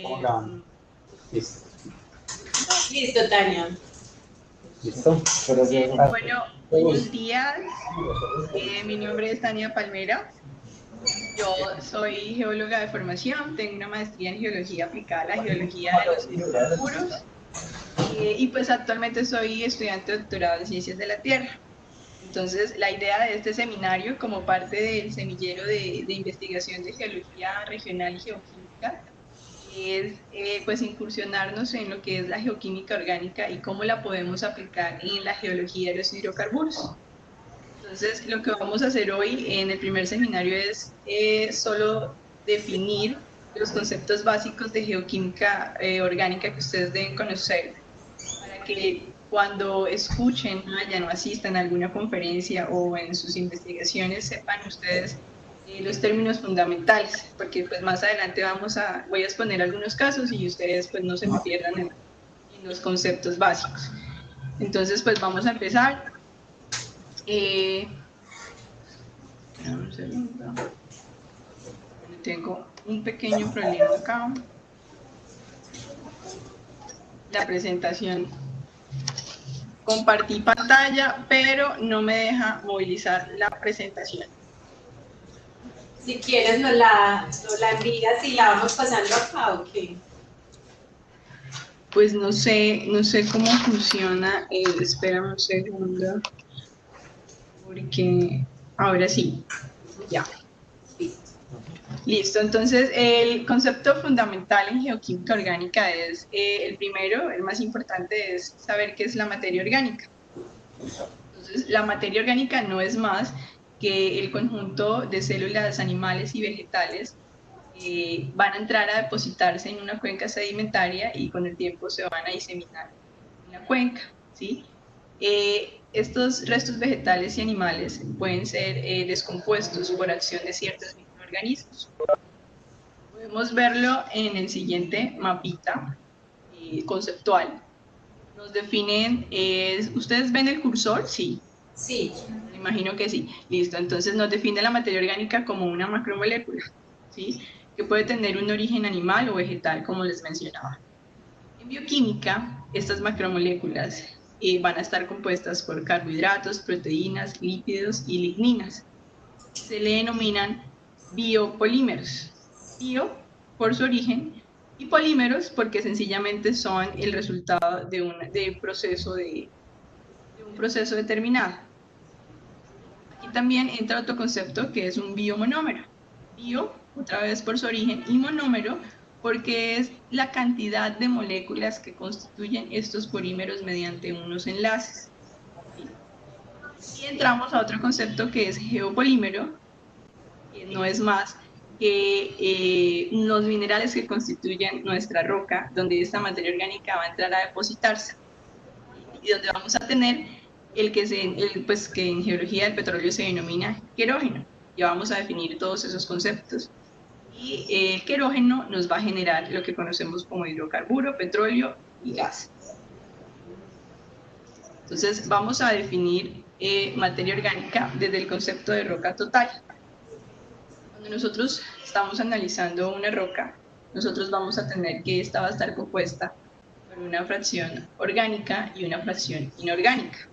Hola. Listo. Listo, Tania. ¿Listo? Bueno, buenos días. Mi nombre es Tania Palmera. Yo soy geóloga de formación, tengo una maestría en geología aplicada a la geología de los hidrocarburos y pues actualmente soy estudiante de doctorado en Ciencias de la Tierra. Entonces, la idea de este seminario, como parte del semillero de investigación de geología regional y geoquímica, es pues incursionarnos en lo que es la geoquímica orgánica y cómo la podemos aplicar en la geología de los hidrocarburos. Entonces, lo que vamos a hacer hoy en el primer seminario es solo definir los conceptos básicos de geoquímica orgánica que ustedes deben conocer para que cuando escuchen, vayan o asistan a alguna conferencia o en sus investigaciones sepan ustedes los términos fundamentales, porque pues más adelante voy a exponer algunos casos y ustedes pues no se me pierdan en los conceptos básicos. Entonces pues vamos a empezar. Un segundo. Tengo un pequeño problema acá. La presentación. Compartí pantalla, pero no me deja movilizar la presentación. Si quieres nos la envías y la vamos pasando acá, ¿o qué? Pues no sé cómo funciona. Espérame un segundo. Porque ahora sí. Ya. Listo, entonces el concepto fundamental en geoquímica orgánica es el primero, el más importante, es saber qué es la materia orgánica. Entonces, la materia orgánica no es más que el conjunto de células animales y vegetales van a entrar a depositarse en una cuenca sedimentaria y con el tiempo se van a diseminar en la cuenca, ¿sí? Estos restos vegetales y animales pueden ser descompuestos por acción de ciertos microorganismos. Podemos verlo en el siguiente mapita conceptual. Nos definen, ¿ustedes ven el cursor? Sí. Sí. Me imagino que sí. Listo, entonces nos define la materia orgánica como una macromolécula, ¿sí? Que puede tener un origen animal o vegetal, como les mencionaba. En bioquímica, estas macromoléculas van a estar compuestas por carbohidratos, proteínas, lípidos y ligninas. Se le denominan biopolímeros. Bio por su origen y polímeros porque sencillamente son el resultado de un proceso determinado. Aquí también entra otro concepto que es un biomonómero. Bio, otra vez por su origen, y monómero porque es la cantidad de moléculas que constituyen estos polímeros mediante unos enlaces. Y entramos a otro concepto que es geopolímero, que no es más que los minerales que constituyen nuestra roca, donde esta materia orgánica va a entrar a depositarse y donde vamos a tener pues, que en geología del petróleo se denomina querógeno. Ya vamos a definir todos esos conceptos. Y el querógeno nos va a generar lo que conocemos como hidrocarburo, petróleo y gas. Entonces vamos a definir materia orgánica desde el concepto de roca total. Cuando nosotros estamos analizando una roca, nosotros vamos a tener que esta va a estar compuesta por una fracción orgánica y una fracción inorgánica.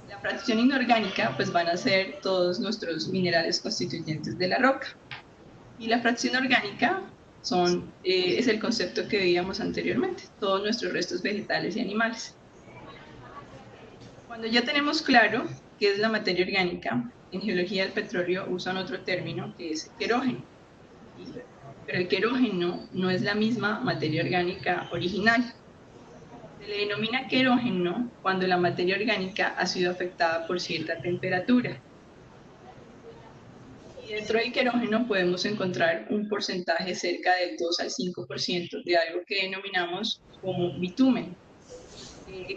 La fracción inorgánica pues van a ser todos nuestros minerales constituyentes de la roca. Y la fracción orgánica es el concepto que veíamos anteriormente, todos nuestros restos vegetales y animales. Cuando ya tenemos claro qué es la materia orgánica, en geología del petróleo usan otro término que es querógeno. Pero el querógeno no es la misma materia orgánica original. Se le denomina querógeno cuando la materia orgánica ha sido afectada por cierta temperatura. Y dentro del querógeno podemos encontrar un porcentaje cerca del 2 al 5% de algo que denominamos como bitumen.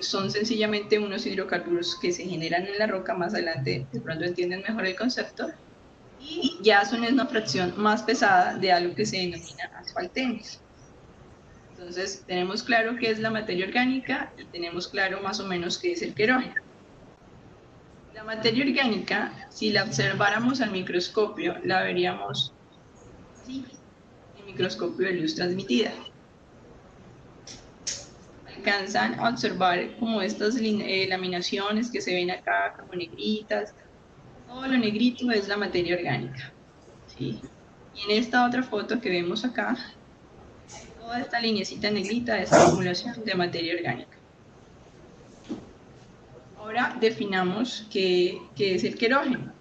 Son sencillamente unos hidrocarburos que se generan en la roca, más adelante de pronto entienden mejor el concepto, y ya son una fracción más pesada de algo que se denomina asfaltenos. Entonces tenemos claro qué es la materia orgánica y tenemos claro más o menos qué es el querógeno. La materia orgánica, si la observáramos al microscopio, la veríamos así. En microscopio de luz transmitida. Alcanzan a observar como estas laminaciones que se ven acá, como negritas. Todo lo negrito es la materia orgánica, ¿sí? Y en esta otra foto que vemos acá, toda esta lineecita negrita es acumulación de materia orgánica. Ahora definamos qué es el querógeno.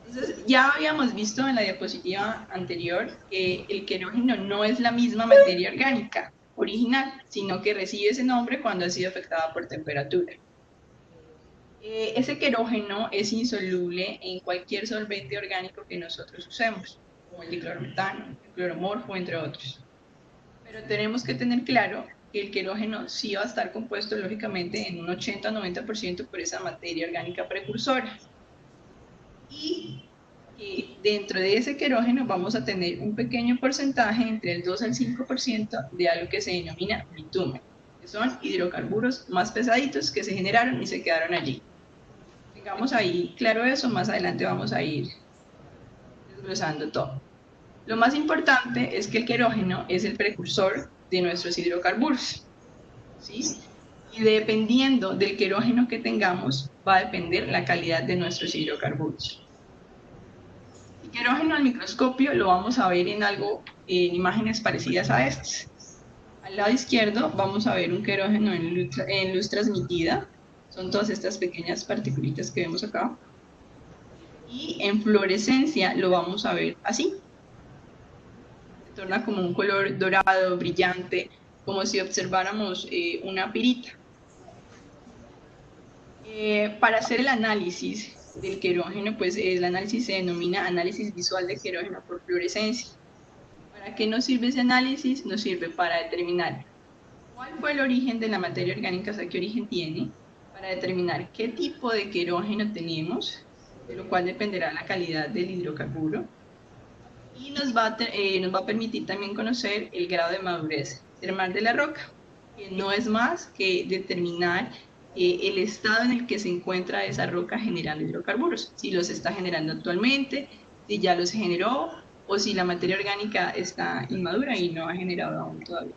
Entonces, ya habíamos visto en la diapositiva anterior que el querógeno no es la misma materia orgánica original, sino que recibe ese nombre cuando ha sido afectada por temperatura. Ese querógeno es insoluble en cualquier solvente orgánico que nosotros usemos, como el diclorometano, el cloromorfo, entre otros. Pero tenemos que tener claro que el querógeno sí va a estar compuesto, lógicamente, en un 80-90% por esa materia orgánica precursora. Y dentro de ese querógeno vamos a tener un pequeño porcentaje, entre el 2 al 5%, de algo que se denomina bitumen, que son hidrocarburos más pesaditos que se generaron y se quedaron allí. Tengamos ahí claro eso, más adelante vamos a ir desglosando todo. Lo más importante es que el querógeno es el precursor de nuestros hidrocarburos, ¿sí? Y dependiendo del querógeno que tengamos, va a depender la calidad de nuestros hidrocarburos. El querógeno al microscopio lo vamos a ver en imágenes parecidas a estas. Al lado izquierdo vamos a ver un querógeno en luz transmitida. Son todas estas pequeñas particulitas que vemos acá. Y en fluorescencia lo vamos a ver así. Se torna como un color dorado, brillante, como si observáramos una pirita. Para hacer el análisis del querógeno, pues el análisis se denomina análisis visual de querógeno por fluorescencia. ¿Para qué nos sirve ese análisis? Nos sirve para determinar cuál fue el origen de la materia orgánica, o sea, qué origen tiene, para determinar qué tipo de querógeno tenemos, de lo cual dependerá la calidad del hidrocarburo, y nos va a permitir también conocer el grado de madurez termal de la roca, que no es más que determinar el estado en el que se encuentra esa roca generando hidrocarburos, si los está generando actualmente, si ya los generó, o si la materia orgánica está inmadura y no ha generado aún todavía.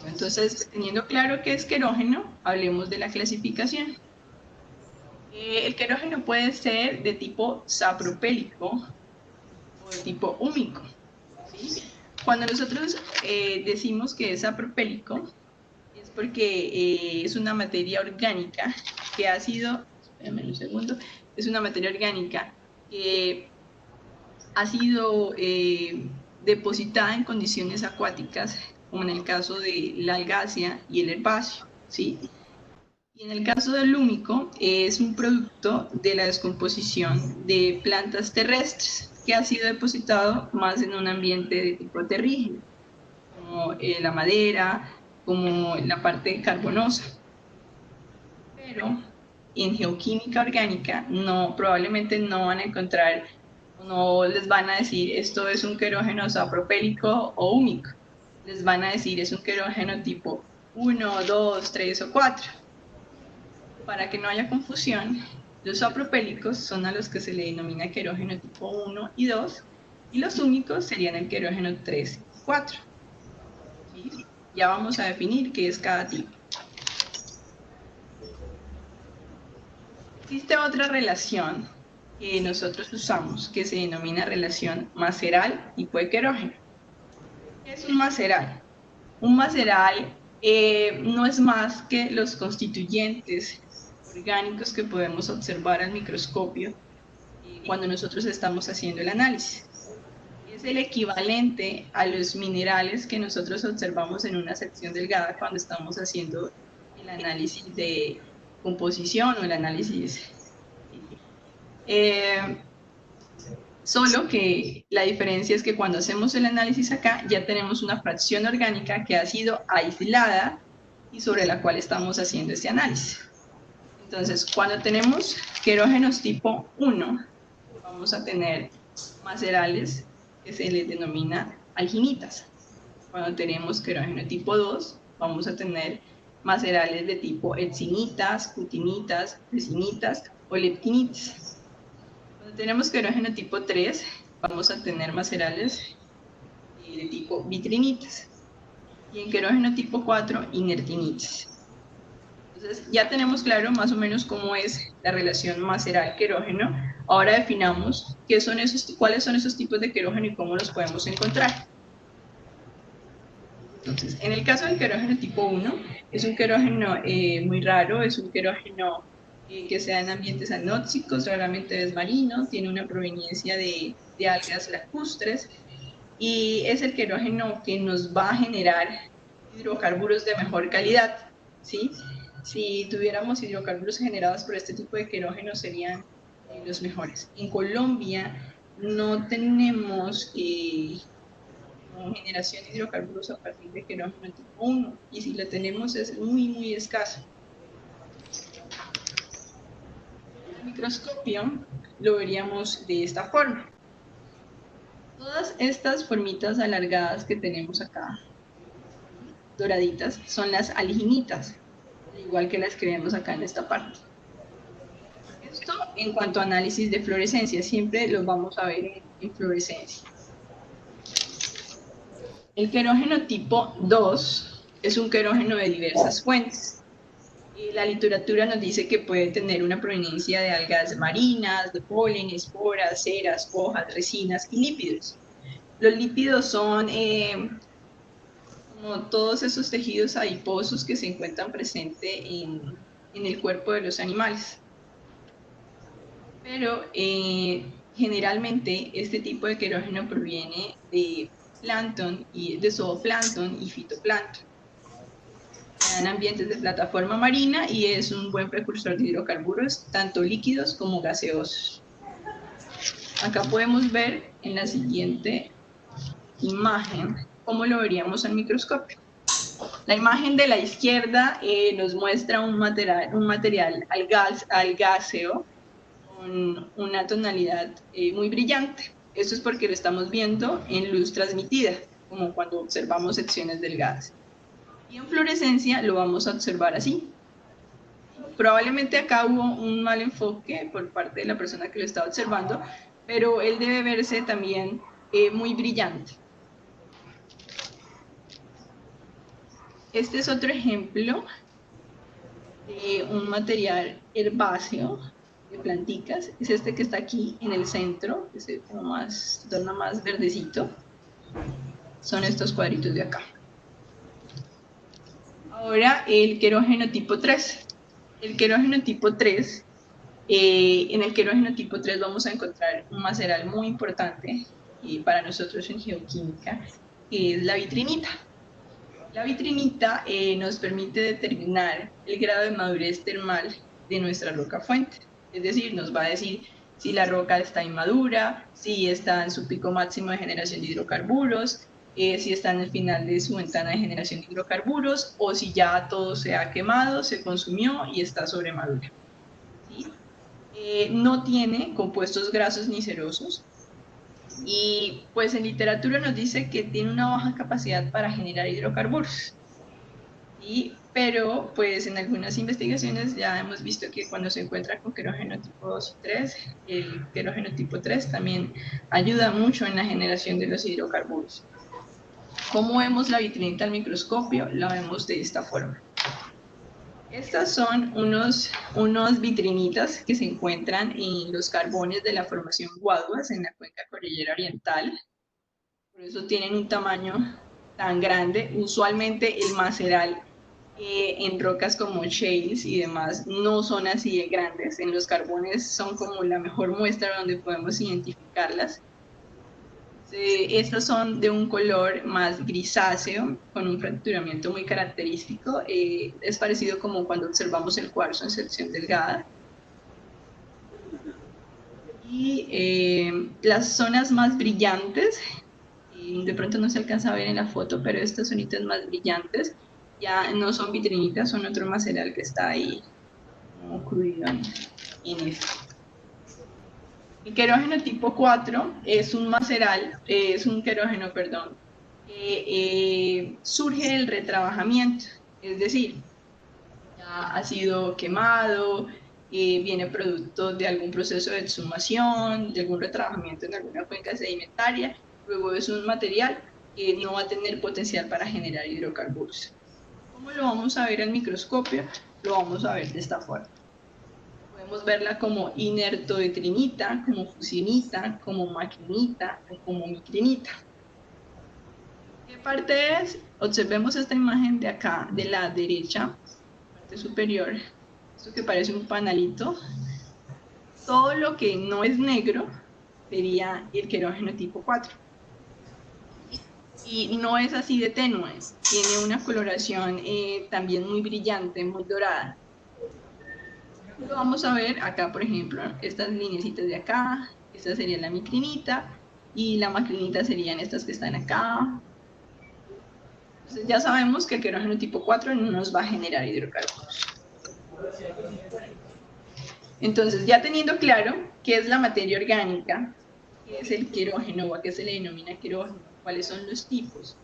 Entonces, teniendo claro qué es querógeno, hablemos de la clasificación. El querógeno puede ser de tipo sapropélico o de tipo húmico, ¿sí? Cuando nosotros decimos que es sapropélico, es porque es una materia orgánica que ha sido, espérame un segundo, es una materia orgánica que ha sido depositada en condiciones acuáticas, como en el caso de la algácea y el herbáceo, ¿sí? Y en el caso del húmico, es un producto de la descomposición de plantas terrestres que ha sido depositado más en un ambiente de tipo terrígeno, como la madera, como la parte carbonosa. Pero en geoquímica orgánica probablemente no van a encontrar, no les van a decir esto es un querógeno sapropélico o húmico. Les van a decir es un querógeno tipo 1, 2, 3 o 4. Para que no haya confusión, los sapropélicos son a los que se le denomina querógeno tipo 1 y 2, y los húmicos serían el querógeno 3 y 4. ¿Sí? Ya vamos a definir qué es cada tipo. Existe otra relación que nosotros usamos que se denomina relación maceral tipo de querógeno. ¿Qué es un maceral? Un maceral no es más que los constituyentes orgánicos que podemos observar al microscopio cuando nosotros estamos haciendo el análisis. Es el equivalente a los minerales que nosotros observamos en una sección delgada cuando estamos haciendo el análisis de composición o el análisis. Solo que la diferencia es que cuando hacemos el análisis acá ya tenemos una fracción orgánica que ha sido aislada y sobre la cual estamos haciendo este análisis. Entonces, cuando tenemos querógenos tipo 1, vamos a tener macerales que se les denomina alginitas. Cuando tenemos querógeno tipo 2, vamos a tener macerales de tipo epsinitas, cutinitas, resinitas o leptinitas. Cuando tenemos querógeno tipo 3, vamos a tener macerales de tipo vitrinitas. Y en querógeno tipo 4, inertinitas. Entonces ya tenemos claro más o menos cómo es la relación maceral-querógeno. Ahora definamos cuáles son esos tipos de querógeno y cómo los podemos encontrar. Entonces, en el caso del querógeno tipo 1, es un querógeno muy raro, es un querógeno que se da en ambientes anóxicos, raramente es marino, tiene una proveniencia de algas lacustres, y es el querógeno que nos va a generar hidrocarburos de mejor calidad, ¿sí? Si tuviéramos hidrocarburos generados por este tipo de querógeno serían los mejores. En Colombia no tenemos generación de hidrocarburos a partir de querógeno tipo 1, y si la tenemos es muy, muy escasa. En el microscopio lo veríamos de esta forma. Todas estas formitas alargadas que tenemos acá, doraditas, son las alginitas, igual que las que vemos acá en esta parte. Esto en cuanto a análisis de fluorescencia, siempre los vamos a ver en fluorescencia. El querógeno tipo 2 es un querógeno de diversas fuentes. La literatura nos dice que puede tener una proveniencia de algas marinas, de polen, esporas, ceras, hojas, resinas y lípidos. Los lípidos son como todos esos tejidos adiposos que se encuentran presentes en el cuerpo de los animales. Pero generalmente este tipo de querógeno proviene de plancton, de zooplancton y fitoplancton. En ambientes de plataforma marina y es un buen precursor de hidrocarburos, tanto líquidos como gaseosos. Acá podemos ver en la siguiente imagen cómo lo veríamos al microscopio. La imagen de la izquierda nos muestra un material algáceo con una tonalidad muy brillante. Esto es porque lo estamos viendo en luz transmitida, como cuando observamos secciones delgadas. Y en fluorescencia lo vamos a observar así. Probablemente acá hubo un mal enfoque por parte de la persona que lo estaba observando, pero él debe verse también muy brillante. Este es otro ejemplo de un material herbáceo de planticas. Es este que está aquí en el centro, que se torna más verdecito. Son estos cuadritos de acá. Ahora el querógeno tipo 3. El querógeno tipo 3, en el querógeno tipo 3 vamos a encontrar un maceral muy importante para nosotros en geoquímica, que es la vitrinita. La vitrinita nos permite determinar el grado de madurez termal de nuestra roca fuente. Es decir, nos va a decir si la roca está inmadura, si está en su pico máximo de generación de hidrocarburos, si está en el final de su ventana de generación de hidrocarburos o si ya todo se ha quemado, se consumió y está sobremadura. ¿Sí? No tiene compuestos grasos ni cerosos y pues en literatura nos dice que tiene una baja capacidad para generar hidrocarburos. ¿Sí? Pero pues en algunas investigaciones ya hemos visto que cuando se encuentra con querógeno tipo 2 y 3, el querógeno tipo 3 también ayuda mucho en la generación de los hidrocarburos. ¿Cómo vemos la vitrinita al microscopio? La vemos de esta forma. Estas son unos vitrinitas que se encuentran en los carbones de la formación Guaduas en la cuenca cordillera oriental. Por eso tienen un tamaño tan grande. Usualmente el maceral en rocas como shales y demás no son así de grandes. En los carbones son como la mejor muestra donde podemos identificarlas. Estas son de un color más grisáceo, con un fracturamiento muy característico. Es parecido como cuando observamos el cuarzo en sección delgada. Y las zonas más brillantes, de pronto no se alcanza a ver en la foto, pero estas zonitas más brillantes ya no son vitrinitas, son otro maceral que está ahí ocurrido en esto. El querógeno tipo 4 es un querógeno, perdón, que surge del retrabajamiento, es decir, ya ha sido quemado, viene producto de algún proceso de exhumación, de algún retrabajamiento en alguna cuenca sedimentaria. Luego es un material que no va a tener potencial para generar hidrocarburos. ¿Cómo lo vamos a ver al microscopio? Lo vamos a ver de esta forma. Podemos verla como inertodetrinita, como fusinita, como maquinita o como micrinita. ¿Qué parte es? Observemos esta imagen de acá, de la derecha, parte superior, esto que parece un panalito. Todo lo que no es negro sería el querógeno tipo 4. Y no es así de tenue, tiene una coloración también muy brillante, muy dorada. Lo vamos a ver acá, por ejemplo, estas lineecitas de acá, esta sería la micrinita, y la macrinita serían estas que están acá. Entonces ya sabemos que el querógeno tipo 4 no nos va a generar hidrocarburos. Entonces, ya teniendo claro qué es la materia orgánica, qué es el querógeno o a qué se le denomina querógeno, cuáles son los tipos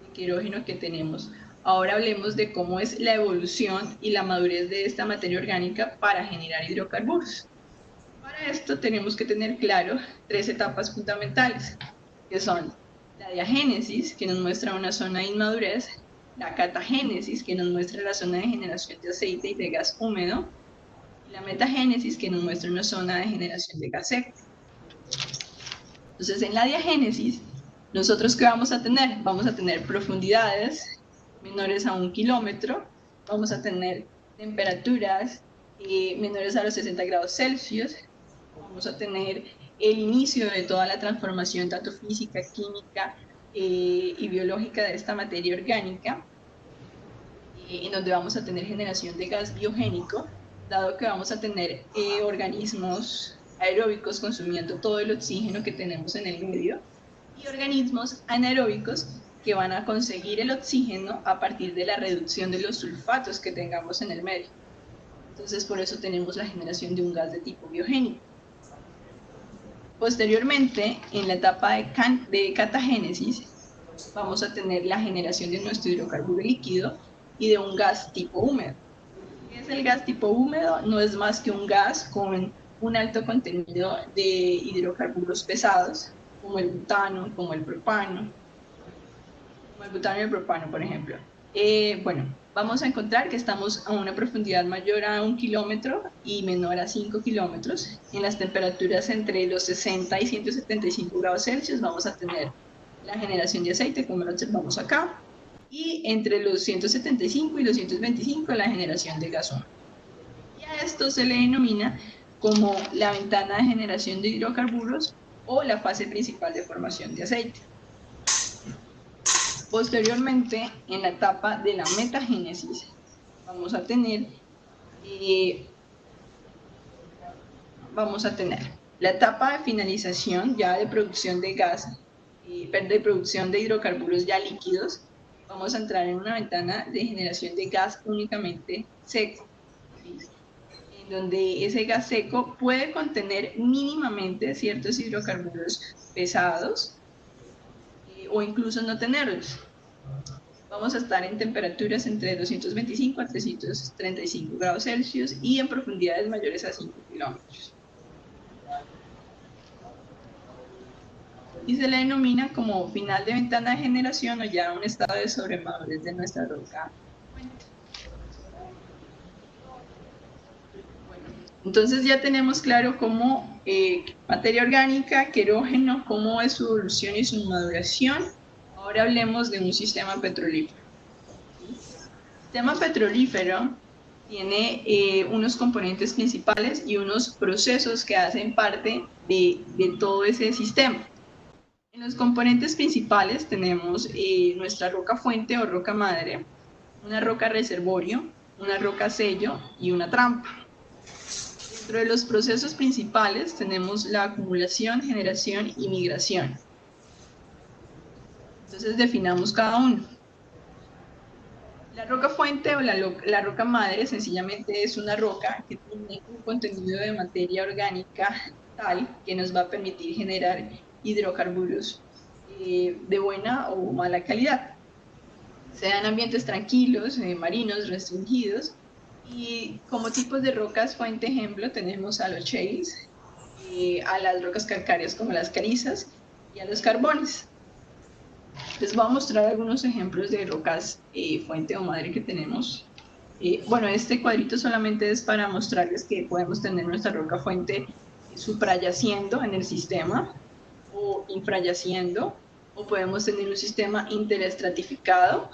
de querógeno que tenemos, ahora hablemos de cómo es la evolución y la madurez de esta materia orgánica para generar hidrocarburos. Para esto tenemos que tener claro 3 etapas fundamentales, que son la diagénesis, que nos muestra una zona de inmadurez, la catagénesis, que nos muestra la zona de generación de aceite y de gas húmedo, y la metagénesis, que nos muestra una zona de generación de gas seco. Entonces, en la diagénesis, ¿nosotros qué vamos a tener? Vamos a tener profundidades menores a 1 kilómetro, vamos a tener temperaturas menores a los 60 grados Celsius, vamos a tener el inicio de toda la transformación tanto física, química y biológica de esta materia orgánica, en donde vamos a tener generación de gas biogénico, dado que vamos a tener organismos aeróbicos consumiendo todo el oxígeno que tenemos en el medio, y organismos anaeróbicos que van a conseguir el oxígeno a partir de la reducción de los sulfatos que tengamos en el medio. Entonces, por eso tenemos la generación de un gas de tipo biogénico. Posteriormente, en la etapa de catagénesis, vamos a tener la generación de nuestro hidrocarburo líquido y de un gas tipo húmedo. ¿Qué es el gas tipo húmedo? No es más que un gas con un alto contenido de hidrocarburos pesados, como el butano, como el propano, como el butano y el propano, por ejemplo. Bueno, vamos a encontrar que estamos a una profundidad mayor a 1 kilómetro y menor a 5 kilómetros. En las temperaturas entre los 60 y 175 grados Celsius vamos a tener la generación de aceite, como lo observamos acá, y entre los 175 y los 225 la generación de gas húmedo. Y a esto se le denomina como la ventana de generación de hidrocarburos o la fase principal de formación de aceite. Posteriormente, en la etapa de la metagénesis, vamos a tener la etapa de finalización ya de producción de gas, de producción de hidrocarburos ya líquidos. Vamos a entrar en una ventana de generación de gas únicamente seco, en donde ese gas seco puede contener mínimamente ciertos hidrocarburos pesados, o incluso no tenerlos. Vamos a estar en temperaturas entre 225 a 335 grados Celsius y en profundidades mayores a 5 kilómetros. Y se le denomina como final de ventana de generación o ya un estado de sobremadurez de nuestra roca. Entonces ya tenemos claro cómo materia orgánica, querógeno, cómo es su evolución y su maduración. Ahora hablemos de un sistema petrolífero. El sistema petrolífero tiene unos componentes principales y unos procesos que hacen parte de todo ese sistema. En los componentes principales tenemos nuestra roca fuente o roca madre, una roca reservorio, una roca sello y una trampa. Dentro de los procesos principales tenemos la acumulación, generación y migración. Entonces definamos cada uno. La roca fuente o la roca madre sencillamente es una roca que tiene un contenido de materia orgánica tal que nos va a permitir generar hidrocarburos de buena o mala calidad. Se dan ambientes tranquilos, marinos, restringidos, Y como tipos de rocas fuente ejemplo tenemos a los shales, a las rocas calcáreas como las calizas y a los carbones. Les voy a mostrar algunos ejemplos de rocas fuente o madre que tenemos. Bueno, este cuadrito solamente es para mostrarles que podemos tener nuestra roca fuente suprayaciendo en el sistema o infrayaciendo, o podemos tener un sistema interestratificado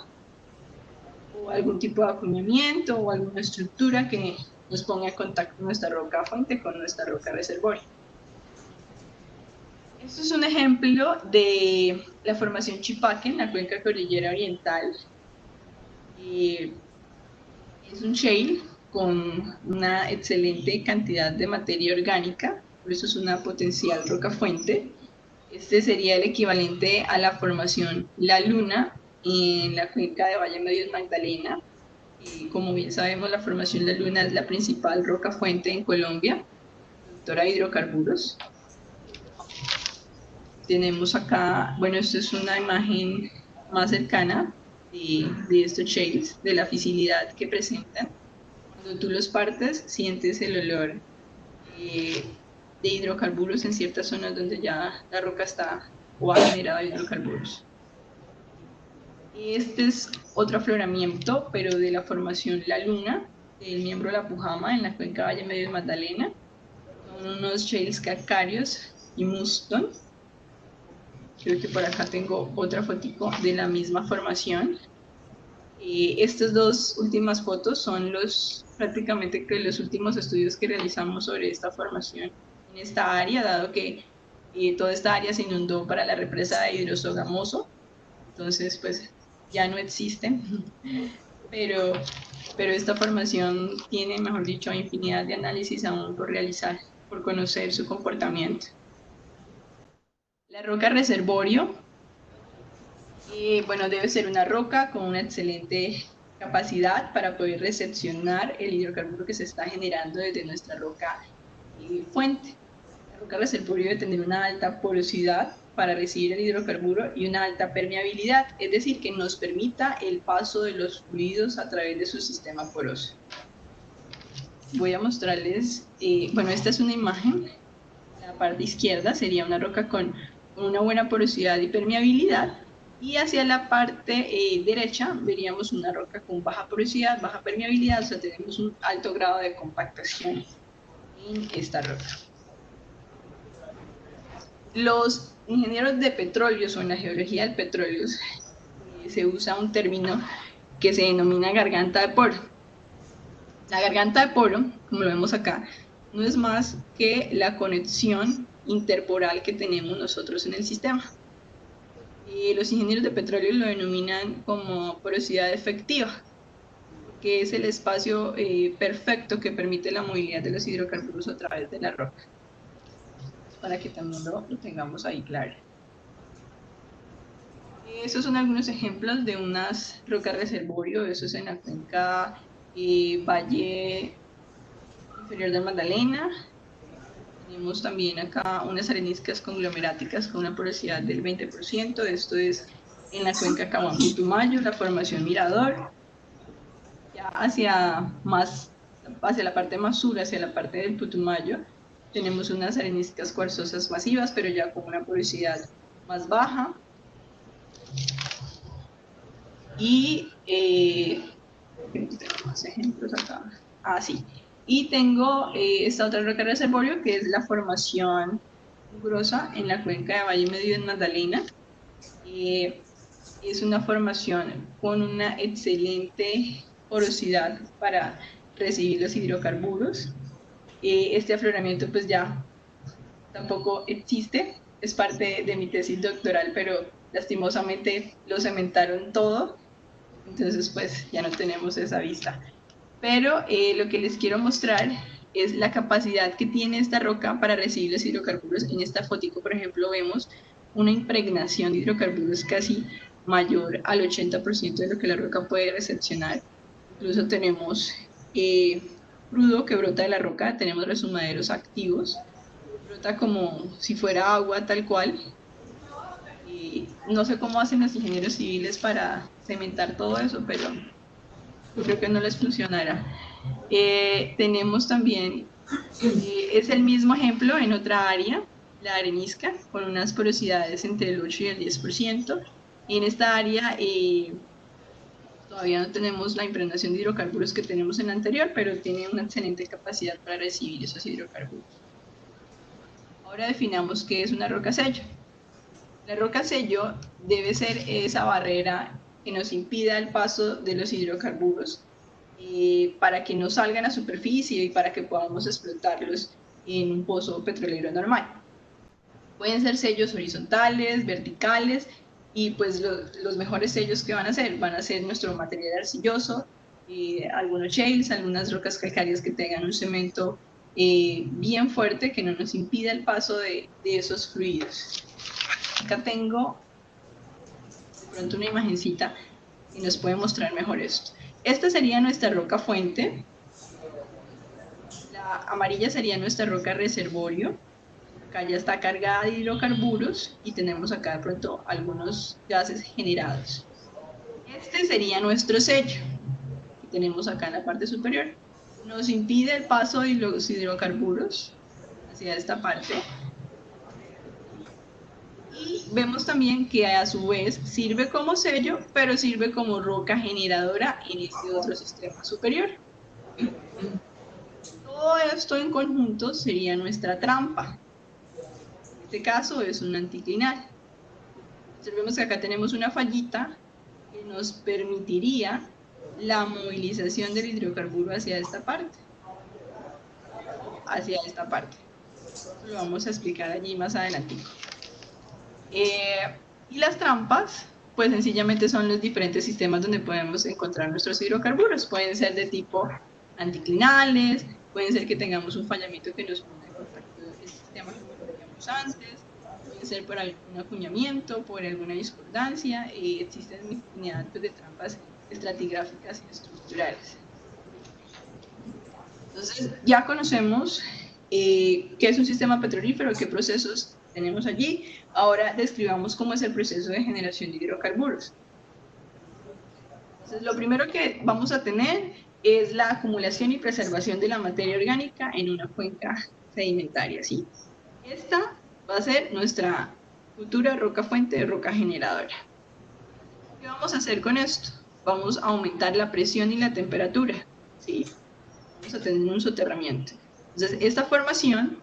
o algún tipo de acuñamiento o alguna estructura que nos ponga en contacto nuestra roca fuente con nuestra roca reservorio. Esto es un ejemplo de la formación Chipaque en la cuenca cordillera oriental. Es un shale con una excelente cantidad de materia orgánica, por eso es una potencial roca fuente. Este sería el equivalente a la formación La Luna en la cuenca de Valle Medio Magdalena. Como bien sabemos, la formación La Luna es la principal roca fuente en Colombia, productora de hidrocarburos. Tenemos acá, bueno, esto es una imagen más cercana de estos shales, de la fisilidad que presentan. Cuando tú los partes, sientes el olor de hidrocarburos en ciertas zonas donde ya la roca está o ha generado hidrocarburos. Este es otro afloramiento, pero de la formación La Luna, del miembro La Pujama en la cuenca Valle Medio Magdalena. Son unos shales calcáreos y mustone. Creo que por acá tengo otra fotico de la misma formación. Estas dos últimas fotos son prácticamente los últimos estudios que realizamos sobre esta formación en esta área, dado que toda esta área se inundó para la represa de Hidrosogamoso, entonces pues ya no existen, pero esta formación tiene, mejor dicho, infinidad de análisis aún por realizar, por conocer su comportamiento. La roca reservorio, bueno, debe ser una roca con una excelente capacidad para poder recepcionar el hidrocarburo que se está generando desde nuestra roca fuente. La roca reservorio debe tener una alta porosidad para recibir el hidrocarburo y una alta permeabilidad, es decir, que nos permita el paso de los fluidos a través de su sistema poroso. Voy a mostrarles, bueno, esta es una imagen. La parte izquierda sería una roca con una buena porosidad y permeabilidad, y hacia la parte derecha veríamos una roca con baja porosidad, baja permeabilidad, o sea, tenemos un alto grado de compactación en esta roca. Los ingenieros de petróleos o en la geología del petróleo se usa un término que se denomina garganta de poro. La garganta de poro, como lo vemos acá, no es más que la conexión interporal que tenemos nosotros en el sistema. Los ingenieros de petróleo lo denominan como porosidad efectiva, que es el espacio perfecto que permite la movilidad de los hidrocarburos a través de la roca, para que también lo tengamos ahí claro. Esos son algunos ejemplos de unas rocas reservorio, eso es en la cuenca Valle Inferior del Magdalena. Tenemos también acá unas areniscas conglomeráticas con una porosidad del 20%, esto es en la cuenca Caguán-Putumayo, la formación Mirador. Ya hacia la parte más sur, hacia la parte del Putumayo, tenemos unas areniscas cuarzosas masivas, pero ya con una porosidad más baja. Y tengo más ejemplos acá. Sí. Y tengo esta otra roca reservorio, que es la formación Grosa en la cuenca de Valle Medio de Magdalena. Es una formación con una excelente porosidad para recibir los hidrocarburos. Este afloramiento pues ya tampoco existe, es parte de mi tesis doctoral, pero lastimosamente lo cementaron todo, entonces pues ya no tenemos esa vista. Pero lo que les quiero mostrar es la capacidad que tiene esta roca para recibir los hidrocarburos. En esta fotico, por ejemplo, vemos una impregnación de hidrocarburos casi mayor al 80% de lo que la roca puede recepcionar. Incluso tenemos crudo que brota de la roca, tenemos resumaderos activos, brota como si fuera agua tal cual. No sé cómo hacen los ingenieros civiles para cementar todo eso, pero yo creo que no les funcionará. Tenemos también, es el mismo ejemplo en otra área, la arenisca, con unas porosidades entre el 8 y el 10%. Y en esta área todavía no tenemos la impregnación de hidrocarburos que tenemos en la anterior, pero tiene una excelente capacidad para recibir esos hidrocarburos. Ahora definamos qué es una roca sello. La roca sello debe ser esa barrera que nos impida el paso de los hidrocarburos para que no salgan a superficie y para que podamos explotarlos en un pozo petrolero normal. Pueden ser sellos horizontales, verticales, y pues los mejores sellos que van a ser nuestro material arcilloso, algunos shales, algunas rocas calcáreas que tengan un cemento bien fuerte que no nos impida el paso de esos fluidos. Acá tengo de pronto una imagencita que nos puede mostrar mejor esto. Esta sería nuestra roca fuente, la amarilla sería nuestra roca reservorio. Acá ya está cargada de hidrocarburos y tenemos acá de pronto algunos gases generados. Este sería nuestro sello que tenemos acá en la parte superior. Nos impide el paso de los hidrocarburos hacia esta parte. Y vemos también que a su vez sirve como sello, pero sirve como roca generadora en este otro sistema superior. Todo esto en conjunto sería nuestra trampa. En este caso es un anticlinal. Observemos que acá tenemos una fallita que nos permitiría la movilización del hidrocarburo hacia esta parte. Hacia esta parte. Lo vamos a explicar allí más adelante. Y las trampas, pues sencillamente son los diferentes sistemas donde podemos encontrar nuestros hidrocarburos. Pueden ser de tipo anticlinales, pueden ser que tengamos un fallamiento que nos ponga en contacto el sistema que veíamos antes, pueden ser por algún acuñamiento, por alguna discordancia. Existen infinidad de trampas estratigráficas y estructurales. Entonces ya conocemos qué es un sistema petrolífero, qué procesos tenemos allí. Ahora describamos cómo es el proceso de generación de hidrocarburos. Entonces, lo primero que vamos a tener es la acumulación y preservación de la materia orgánica en una cuenca sedimentaria, ¿sí? Esta va a ser nuestra futura roca fuente, roca generadora. ¿Qué vamos a hacer con esto? Vamos a aumentar la presión y la temperatura, ¿sí? Vamos a tener un soterramiento. Entonces, esta formación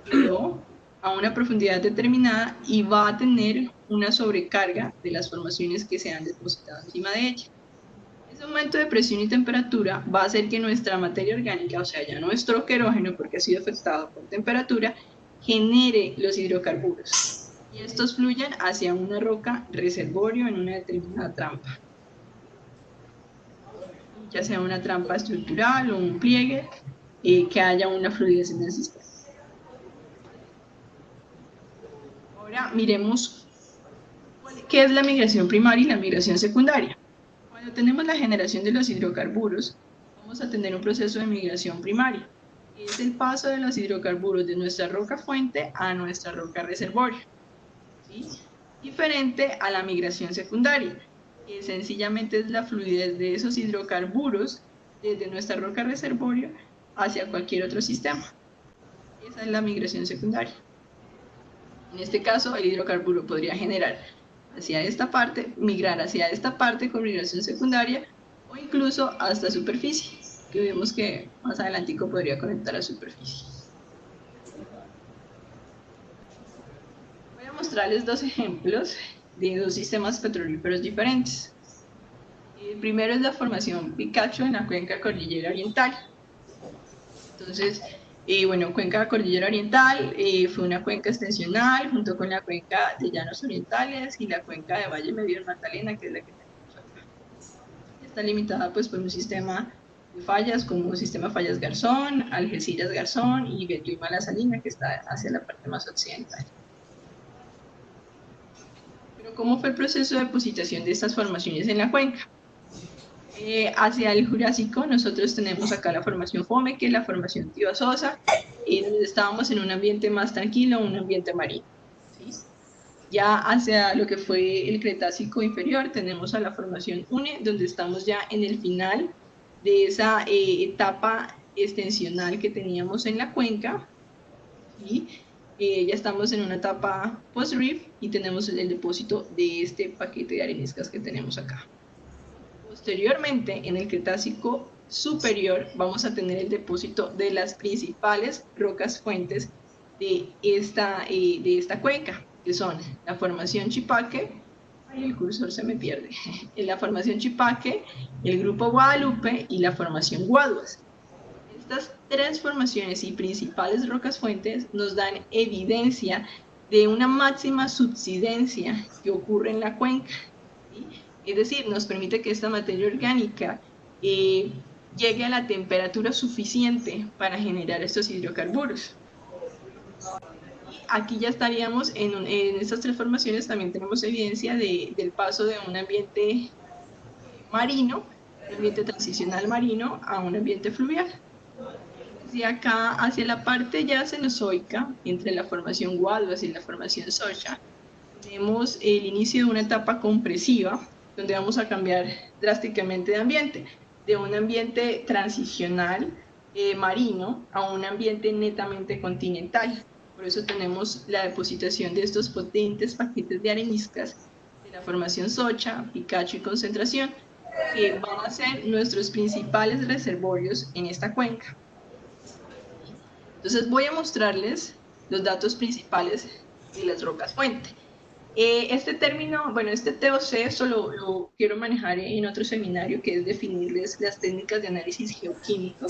quedó a una profundidad determinada y va a tener una sobrecarga de las formaciones que se han depositado encima de ella. Ese aumento de presión y temperatura va a hacer que nuestra materia orgánica, o sea, ya nuestro querógeno, porque ha sido afectado por temperatura, genere los hidrocarburos. Y estos fluyen hacia una roca reservorio en una determinada trampa. Ya sea una trampa estructural o un pliegue, que haya una fluidez en el sistema. Ahora miremos qué es la migración primaria y la migración secundaria. Cuando tenemos la generación de los hidrocarburos, vamos a tener un proceso de migración primaria. Es el paso de los hidrocarburos de nuestra roca fuente a nuestra roca reservorio, ¿sí? Diferente a la migración secundaria, que sencillamente es la fluidez de esos hidrocarburos desde nuestra roca reservorio hacia cualquier otro sistema. Esa es la migración secundaria. En este caso, el hidrocarburo podría generar hacia esta parte, migrar hacia esta parte con migración secundaria, o incluso hasta superficie, que vemos que más adelante podría conectar a superficie. Voy a mostrarles dos ejemplos de dos sistemas petrolíferos diferentes. El primero es la formación Picacho en la cuenca cordillera oriental. Entonces, bueno, cuenca cordillera oriental fue una cuenca extensional junto con la cuenca de llanos orientales y la cuenca de Valle Medio del Magdalena, que es la que tenemos acá. Está limitada pues por un sistema de fallas como sistema fallas Garzón, Algeciras Garzón y Betuima La Salina, que está hacia la parte más occidental. Pero ¿cómo fue el proceso de depositación de estas formaciones en la cuenca? Hacia el Jurásico nosotros tenemos acá la formación Fome, que es la formación Tibasosa, y donde estábamos en un ambiente más tranquilo, un ambiente marino, ¿sí? Ya hacia lo que fue el Cretácico inferior tenemos a la formación UNE, donde estamos ya en el final de esa etapa extensional que teníamos en la cuenca, y ya estamos en una etapa post-rift y tenemos el depósito de este paquete de areniscas que tenemos acá. Posteriormente, en el Cretácico superior, vamos a tener el depósito de las principales rocas fuentes de esta cuenca, que son la formación Chipaque, ay, el cursor se me pierde, la formación Chipaque, el grupo Guadalupe y la formación Guaduas. Estas tres formaciones y principales rocas fuentes nos dan evidencia de una máxima subsidencia que ocurre en la cuenca, ¿sí? Es decir, nos permite que esta materia orgánica llegue a la temperatura suficiente para generar estos hidrocarburos. Aquí ya estaríamos en estas tres formaciones, también tenemos evidencia del paso de un ambiente marino, un ambiente transicional marino, a un ambiente fluvial. Y acá, hacia la parte ya cenozoica, entre la formación Guaduas y la formación Socha, tenemos el inicio de una etapa compresiva, donde vamos a cambiar drásticamente de ambiente, de un ambiente transicional marino a un ambiente netamente continental. Por eso tenemos la depositación de estos potentes paquetes de areniscas de la formación Socha, Picacho y Concentración, que van a ser nuestros principales reservorios en esta cuenca. Entonces voy a mostrarles los datos principales de las rocas fuente. Este término, bueno, este TOC, eso lo quiero manejar en otro seminario, que es definirles las técnicas de análisis geoquímico.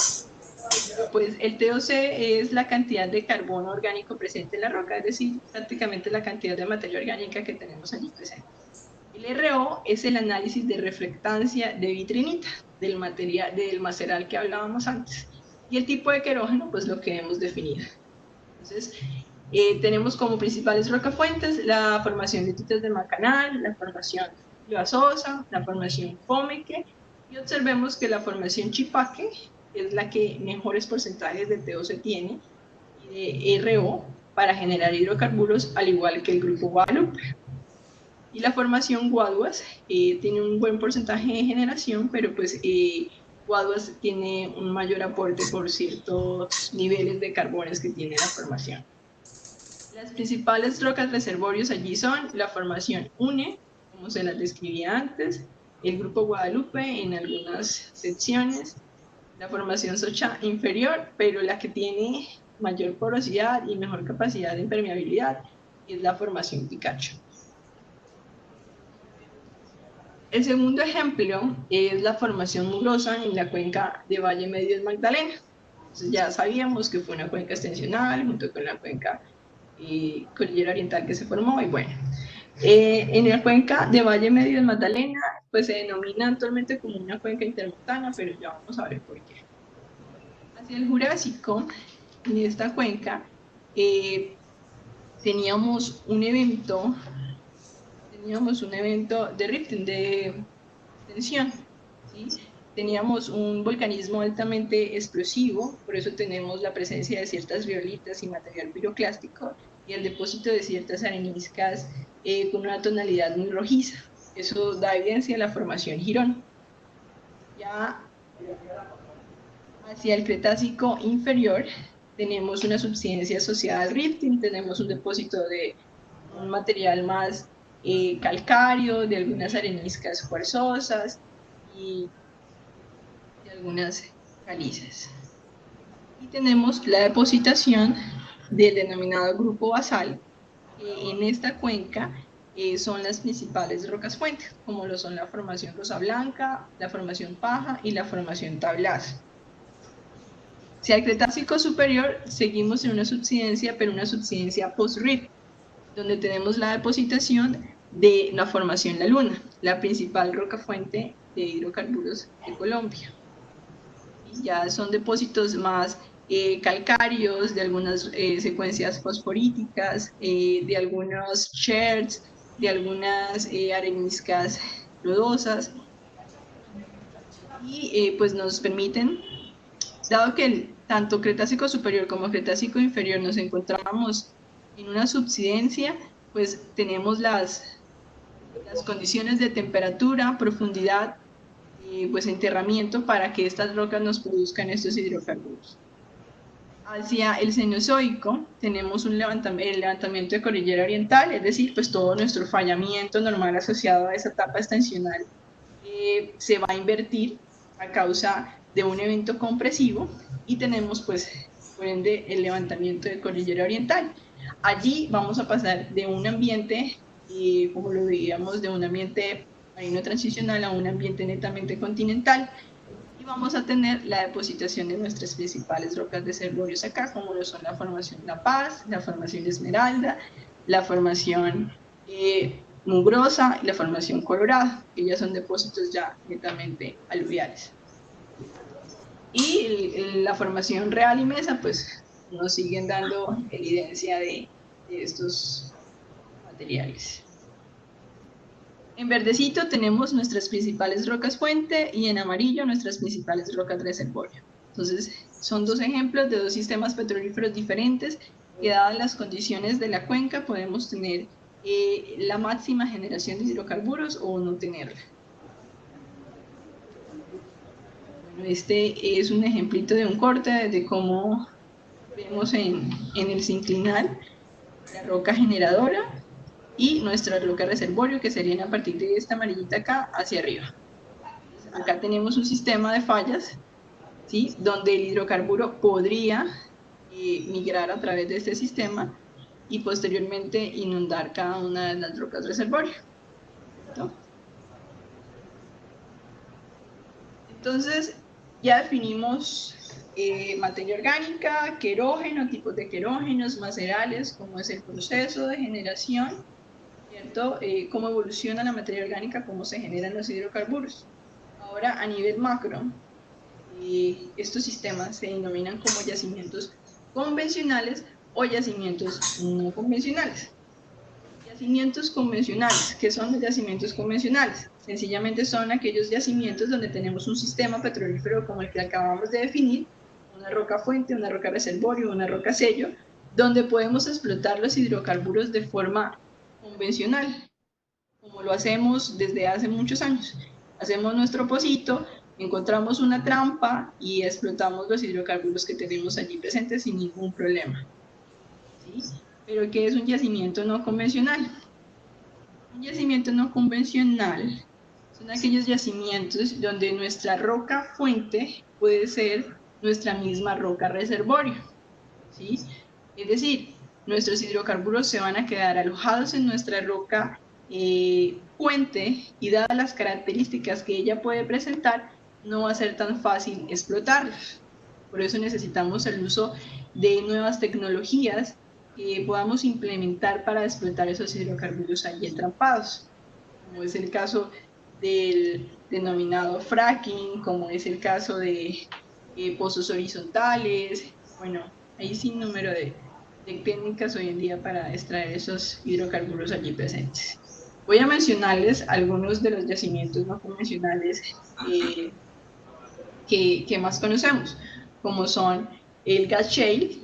Pues el TOC es la cantidad de carbono orgánico presente en la roca, es decir, prácticamente la cantidad de materia orgánica que tenemos allí presente. El RO es el análisis de reflectancia de vitrinita, del maceral que hablábamos antes. Y el tipo de querógeno, pues lo que hemos definido. Entonces, tenemos como principales rocafuentes la formación de Titas de Macanal, la formación Gasosa, la formación Fomeque, y observemos que la formación Chipaque es la que mejores porcentajes de TOC tiene, y de RO, para generar hidrocarburos, al igual que el grupo Guadalupe. Y la formación Guaduas tiene un buen porcentaje de generación, pero pues Guaduas tiene un mayor aporte por ciertos niveles de carbones que tiene la formación. Las principales rocas reservorios allí son la formación UNE, como se las describía antes, el grupo Guadalupe en algunas secciones, la formación Socha inferior, pero la que tiene mayor porosidad y mejor capacidad de impermeabilidad es la formación Picacho. El segundo ejemplo es la formación mugrosa en la cuenca de Valle Medio del Magdalena. Entonces ya sabíamos que fue una cuenca extensional junto con la cuenca cordillera oriental que se formó, y bueno. En la cuenca de Valle Medio del Magdalena, pues se denomina actualmente como una cuenca intermontana, pero ya vamos a ver por qué. Hacia el Jurásico, en esta cuenca, teníamos un evento de rifting, de extensión, ¿sí? Teníamos un volcanismo altamente explosivo, por eso tenemos la presencia de ciertas riolitas y material piroclástico, y el depósito de ciertas areniscas con una tonalidad muy rojiza. Eso da evidencia de la formación Girón. Ya hacia el Cretácico inferior tenemos una subsidencia asociada al rifting, tenemos un depósito de un material más calcáreo, de algunas areniscas cuarzosas y de algunas calizas. Y tenemos la depositación del denominado grupo basal, que en esta cuenca son las principales rocas fuentes, como lo son la formación Rosa Blanca, la formación Paja y la formación Tablazo. Hacia el Cretácico superior seguimos en una subsidencia, pero una subsidencia post-rift, donde tenemos la depositación de la formación La Luna, la principal roca fuente de hidrocarburos de Colombia. Y ya son depósitos más calcáreos, de algunas secuencias fosforíticas, de algunos scherts, de algunas areniscas lodosas, y pues nos permiten, dado que tanto Cretácico superior como Cretácico inferior nos encontrábamos en una subsidencia, pues tenemos las condiciones de temperatura, profundidad pues enterramiento para que estas rocas nos produzcan estos hidrocarburos. Hacia el Cenozoico tenemos el levantamiento de cordillera oriental, es decir, pues todo nuestro fallamiento normal asociado a esa etapa extensional se va a invertir a causa de un evento compresivo, y tenemos pues por ende el levantamiento de cordillera oriental. Allí vamos a pasar de un ambiente, como lo veíamos, de un ambiente marino transicional a un ambiente netamente continental, y vamos a tener la depositación de nuestras principales rocas reservorios acá, como lo son la formación La Paz, la formación Esmeralda, la formación Mugrosa y la formación Colorado, que ya son depósitos ya netamente aluviales. Y la formación Real y Mesa, pues nos siguen dando evidencia de estos materiales. En verdecito tenemos nuestras principales rocas fuente y en amarillo nuestras principales rocas reservorio. Entonces son dos ejemplos de dos sistemas petrolíferos diferentes que, dadas las condiciones de la cuenca, podemos tener la máxima generación de hidrocarburos o no tenerla. Bueno, este es un ejemplito de un corte de cómo vemos en el sinclinal la roca generadora y nuestra roca reservorio, que serían a partir de esta amarillita acá hacia arriba. Acá tenemos un sistema de fallas, ¿sí?, donde el hidrocarburo podría migrar a través de este sistema y posteriormente inundar cada una de las rocas reservorio, ¿no? Entonces ya definimos materia orgánica, querógeno, tipos de querógenos, macerales, cómo es el proceso de generación, ¿cierto? Cómo evoluciona la materia orgánica, cómo se generan los hidrocarburos. Ahora, a nivel macro, estos sistemas se denominan como yacimientos convencionales o yacimientos no convencionales. Yacimientos convencionales. ¿Qué son los yacimientos convencionales? Sencillamente son aquellos yacimientos donde tenemos un sistema petrolífero como el que acabamos de definir, una roca fuente, una roca reservorio, una roca sello, donde podemos explotar los hidrocarburos de forma convencional, como lo hacemos desde hace muchos años. Hacemos nuestro pocito, encontramos una trampa y explotamos los hidrocarburos que tenemos allí presentes sin ningún problema, ¿sí? Pero ¿qué es un yacimiento no convencional? Un yacimiento no convencional son aquellos yacimientos donde nuestra roca fuente puede ser nuestra misma roca reservorio, ¿sí? Es decir, nuestros hidrocarburos se van a quedar alojados en nuestra roca fuente, y dadas las características que ella puede presentar, no va a ser tan fácil explotarlos. Por eso necesitamos el uso de nuevas tecnologías que podamos implementar para explotar esos hidrocarburos allí entrampados, como es el caso del denominado fracking, como es el caso de pozos horizontales. Bueno, hay sin número de técnicas hoy en día para extraer esos hidrocarburos allí presentes. Voy a mencionarles algunos de los yacimientos no convencionales que más conocemos, como son el gas shale.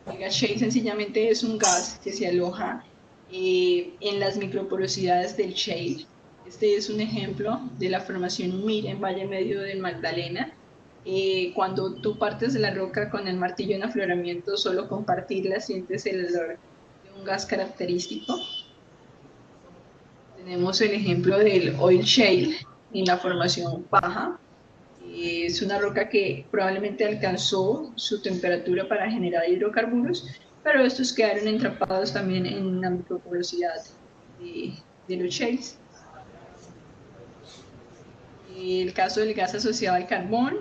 El gas shale sencillamente es un gas que se aloja en las microporosidades del shale. Este es un ejemplo de la formación UMIR en Valle Medio del Magdalena. Cuando tú partes de la roca con el martillo en afloramiento, solo compartirla sientes el olor de un gas característico. Tenemos el ejemplo del oil shale en la formación Paja. Es una roca que probablemente alcanzó su temperatura para generar hidrocarburos, pero estos quedaron entrapados también en la microporosidad de los shales. El caso del gas asociado al carbón,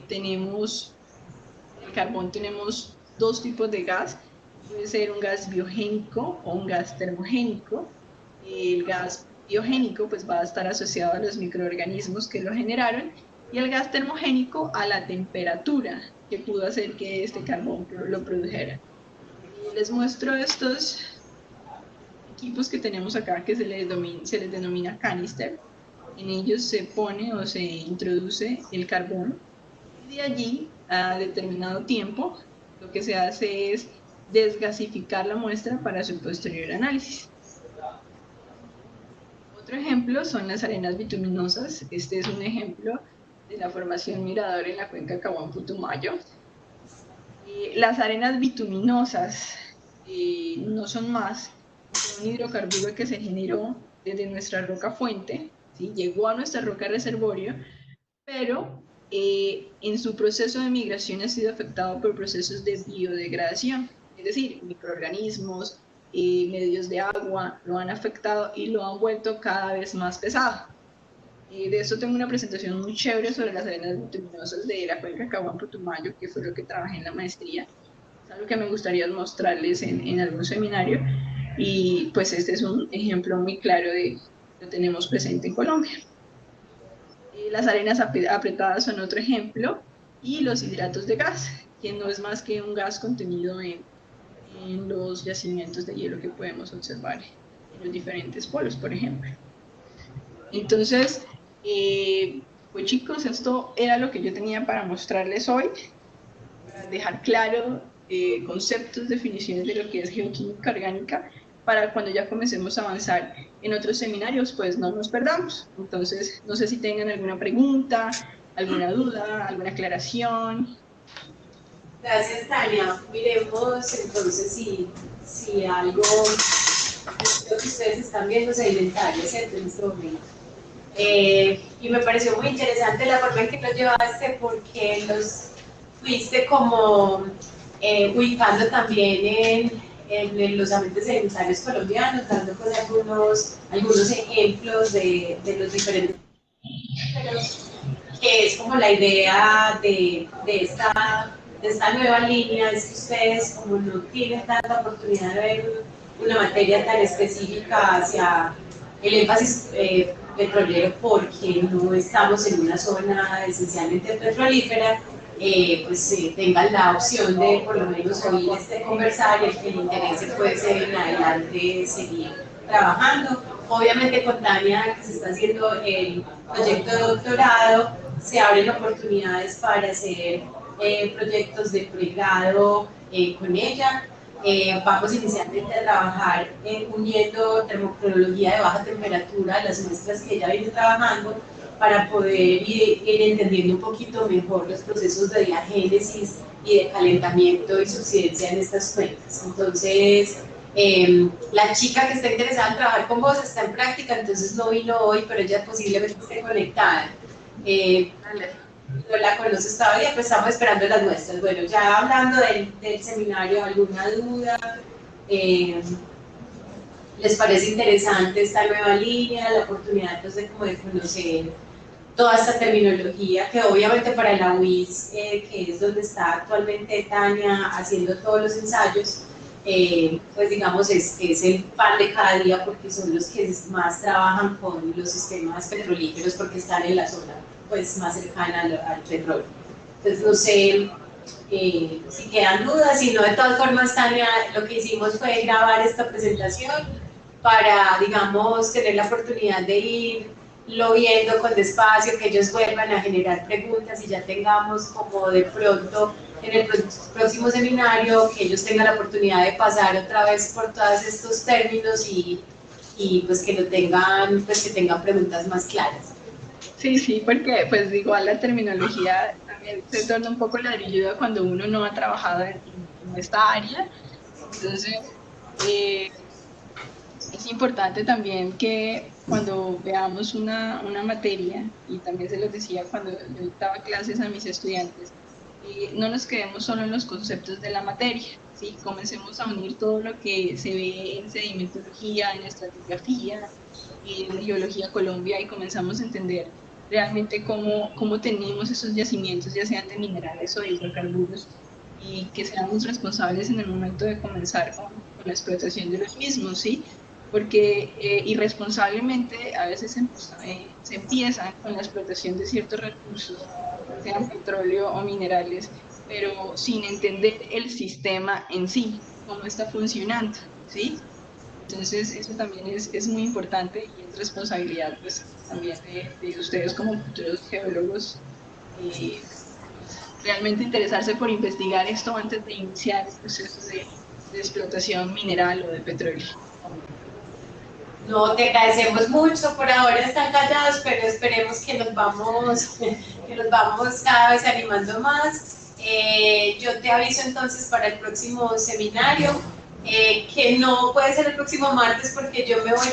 tenemos dos tipos de gas. Puede ser un gas biogénico o un gas termogénico. El gas biogénico pues va a estar asociado a los microorganismos que lo generaron, y el gas termogénico a la temperatura que pudo hacer que este carbón lo produjera. Les muestro estos equipos que tenemos acá, que se les denomina canister. En ellos se pone o se introduce el carbón, y de allí a determinado tiempo lo que se hace es desgasificar la muestra para su posterior análisis. Otro ejemplo son las arenas bituminosas. Este es un ejemplo de la formación Mirador en la cuenca Caguán-Putumayo. Las arenas bituminosas no son más que un hidrocarburo que se generó desde nuestra roca fuente, ¿sí? Llegó a nuestra roca reservorio, pero en su proceso de migración ha sido afectado por procesos de biodegradación, es decir, microorganismos, medios de agua, lo han afectado y lo han vuelto cada vez más pesado. De eso tengo una presentación muy chévere sobre las arenas bituminosas de la cuenca Caguán-Putumayo, que fue lo que trabajé en la maestría. Es algo que me gustaría mostrarles en algún seminario, y pues este es un ejemplo muy claro de lo que tenemos presente en Colombia. Las arenas apretadas son otro ejemplo, y los hidratos de gas, que no es más que un gas contenido en los yacimientos de hielo que podemos observar en los diferentes polos, por ejemplo. Entonces, pues chicos, esto era lo que yo tenía para mostrarles hoy, para dejar claro conceptos, definiciones de lo que es geoquímica orgánica, para cuando ya comencemos a avanzar en otros seminarios, pues no nos perdamos. Entonces, no sé si tengan alguna pregunta, alguna duda, alguna aclaración. Gracias, Tania. Miremos entonces si algo lo que ustedes están viendo es inventario, ¿cierto? En este momento. Y me pareció muy interesante la forma en que los llevaste, porque los fuiste como ubicando también en los ambientes alimentarios colombianos, dando pues algunos ejemplos de los diferentes, que es como la idea de esta nueva línea, es que ustedes, como no tienen tanta oportunidad de ver una materia tan específica hacia el énfasis petrolero, porque no estamos en una zona esencialmente petrolífera, pues tengan la opción de por lo menos oír este conversar, y el que le interese puede ser en adelante seguir trabajando. Obviamente con Tania, que se está haciendo el proyecto de doctorado, se abren oportunidades para hacer proyectos de pregrado con ella. Vamos inicialmente a trabajar uniendo termocronología de baja temperatura a las muestras que ella viene trabajando, para poder ir entendiendo un poquito mejor los procesos de diagénesis y de calentamiento y subsidencia en estas cuencas. Entonces, la chica que está interesada en trabajar con vos está en práctica, entonces no vino hoy, pero ella posiblemente esté conectada. No la conoces todavía, pues estamos esperando las muestras. Bueno, ya hablando del seminario, ¿alguna duda? ¿Les parece interesante esta nueva línea, la oportunidad pues, de conocer toda esta terminología, que obviamente para la UIS, que es donde está actualmente Tania haciendo todos los ensayos, pues digamos es el pan de cada día, porque son los que más trabajan con los sistemas petrolíferos, porque están en la zona pues más cercana al petróleo. Entonces no sé si quedan dudas, si no, de todas formas, Tania, lo que hicimos fue grabar esta presentación para, digamos, tener la oportunidad de irlo viendo con despacio, que ellos vuelvan a generar preguntas y ya tengamos como de pronto en el próximo seminario que ellos tengan la oportunidad de pasar otra vez por todos estos términos y pues que lo tengan, pues que tengan preguntas más claras. Sí, sí, porque pues igual la terminología también se torna un poco ladrilluda cuando uno no ha trabajado en esta área. Entonces, es importante también que cuando veamos una materia, y también se los decía cuando yo daba clases a mis estudiantes, no nos quedemos solo en los conceptos de la materia, ¿sí? Comencemos a unir todo lo que se ve en sedimentología, en estratigrafía, en geología Colombia, y comenzamos a entender realmente cómo tenemos esos yacimientos, ya sean de minerales o de hidrocarburos, y que seamos responsables en el momento de comenzar con la explotación de los mismos, ¿sí? Porque irresponsablemente a veces se empieza con la explotación de ciertos recursos, sean petróleo o minerales, pero sin entender el sistema en sí, cómo está funcionando, ¿sí? Entonces eso también es muy importante, y es responsabilidad pues, también de ustedes como futuros geólogos, realmente interesarse por investigar esto antes de iniciar el proceso de explotación mineral o de petróleo. No, te agradecemos mucho, por ahora están callados, pero esperemos que nos vamos cada vez animando más. Yo te aviso entonces para el próximo seminario, que no puede ser el próximo martes porque yo me voy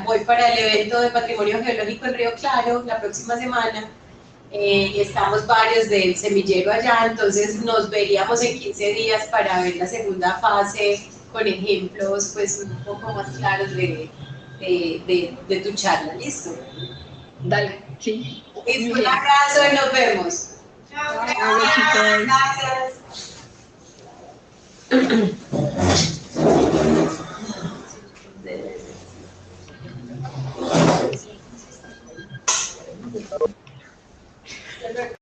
voy para el evento de Patrimonio Geológico en Río Claro la próxima semana. Y estamos varios del semillero allá, entonces nos veríamos en 15 días para ver la segunda fase con ejemplos pues un poco más claros de tu charla. ¿Listo? Dale, sí. Un abrazo y nos vemos. Chao, chicos. Gracias.